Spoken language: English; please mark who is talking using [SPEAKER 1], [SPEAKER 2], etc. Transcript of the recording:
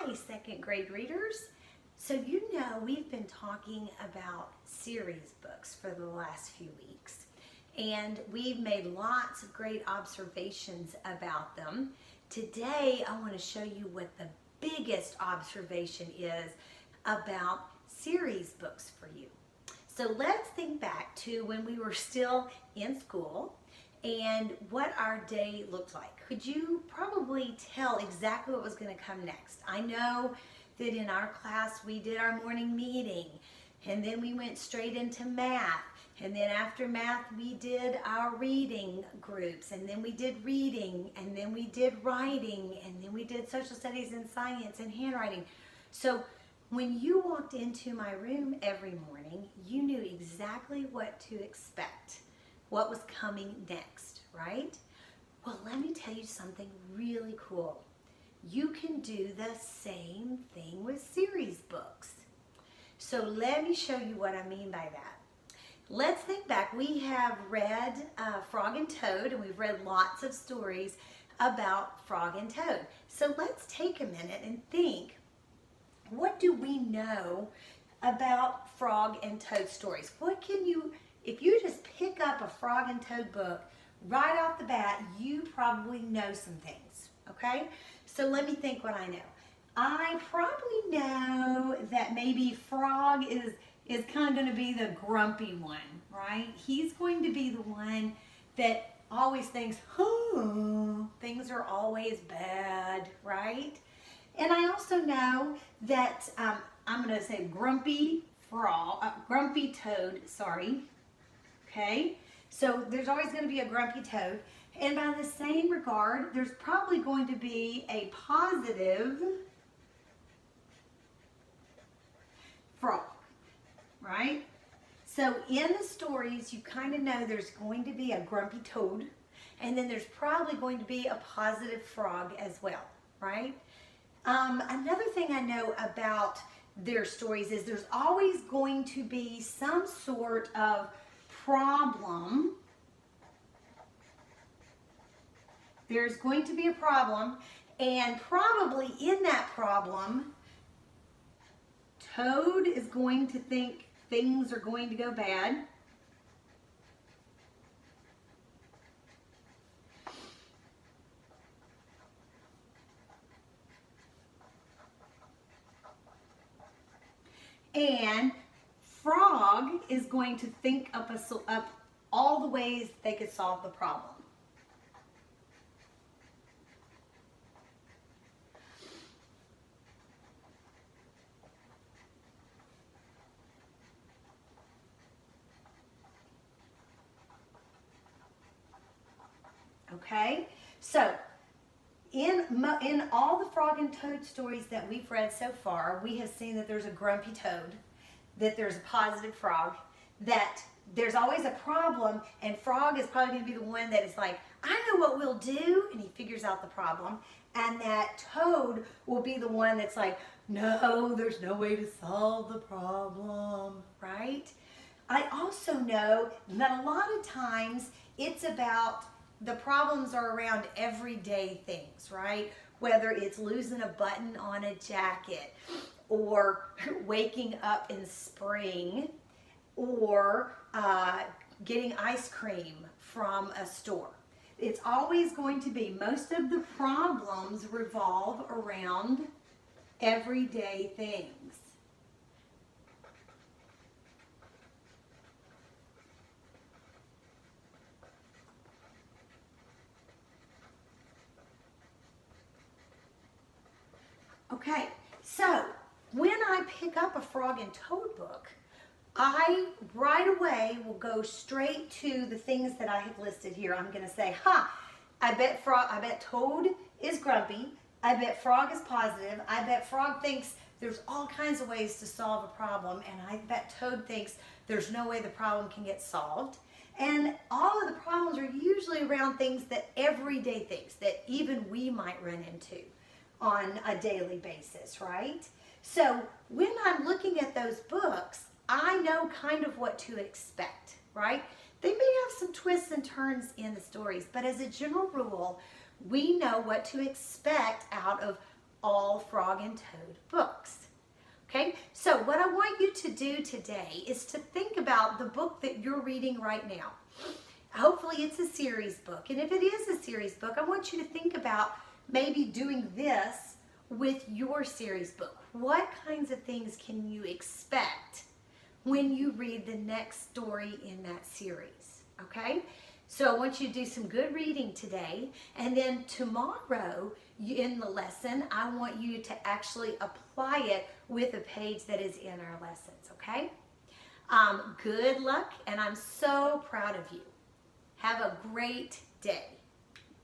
[SPEAKER 1] Hi, second grade readers. So you know we've been talking about series books for the last few weeks, and we've made lots of great observations about them. Today I want to show you what the biggest observation is about series books for you. So let's think back to when we were still in school and what our day looked like. Could you probably tell exactly what was going to come next? I know that in our class we did our morning meeting, and then we went straight into math, and then after math we did our reading groups, and then we did reading, and then we did writing, and then we did social studies and science and handwriting. So when you walked into my room every morning, you knew exactly what to expect, what was coming next, right? Well, let me tell you something really cool. You can do the same thing with series books. So let me show you what I mean by that. Let's think back. We have read Frog and Toad, and we've read lots of stories about Frog and Toad. So let's take a minute and think, what do we know about Frog and Toad stories? What can you, if you just pick up a Frog and Toad book right off the bat, you probably know some things, okay? So let me think what I know. I probably know that maybe Frog is kind of going to be the grumpy one, right? He's going to be the one that always thinks, oh, things are always bad, right? And I also know that I'm going to say grumpy Toad, sorry. Okay, so there's always going to be a grumpy Toad. And by the same regard, there's probably going to be a positive Frog, right? So in the stories, you kind of know there's going to be a grumpy Toad, and then there's probably going to be a positive Frog as well, right? Another thing I know about their stories is there's always going to be some sort of problem. There's going to be a problem, and probably in that problem, Toad is going to think things are going to go bad. And Frog is going to think up all the ways they could solve the problem. Okay, so in all the Frog and Toad stories that we've read so far, we have seen that there's a grumpy Toad, that there's a positive Frog, that there's always a problem, and Frog is probably going to be the one that is like, I know what we'll do, and he figures out the problem, and that Toad will be the one that's like, no, there's no way to solve the problem, right? I also know that a lot of times it's about the problems are around everyday things, right? Whether it's losing a button on a jacket, or waking up in spring, or getting ice cream from a store. It's always going to be, most of the problems revolve around everyday things. Okay, so when I pick up a Frog and Toad book, I right away will go straight to the things that I have listed here. I'm going to say, I bet Toad is grumpy. I bet Frog is positive. I bet Frog thinks there's all kinds of ways to solve a problem, and I bet Toad thinks there's no way the problem can get solved. And all of the problems are usually around things that everyday things that even we might run into on a daily basis, right? So when I'm looking at those books, I know kind of what to expect, right? They may have some twists and turns in the stories, but as a general rule, we know what to expect out of all Frog and Toad books. Okay, so what I want you to do today is to think about the book that you're reading right now. Hopefully it's a series book, and if it is a series book, I want you to think about maybe doing this with your series book. What kinds of things can you expect when you read the next story in that series? Okay, so I want you to do some good reading today, and then tomorrow in the lesson, I want you to actually apply it with a page that is in our lessons, okay? Good luck, and I'm so proud of you. Have a great day.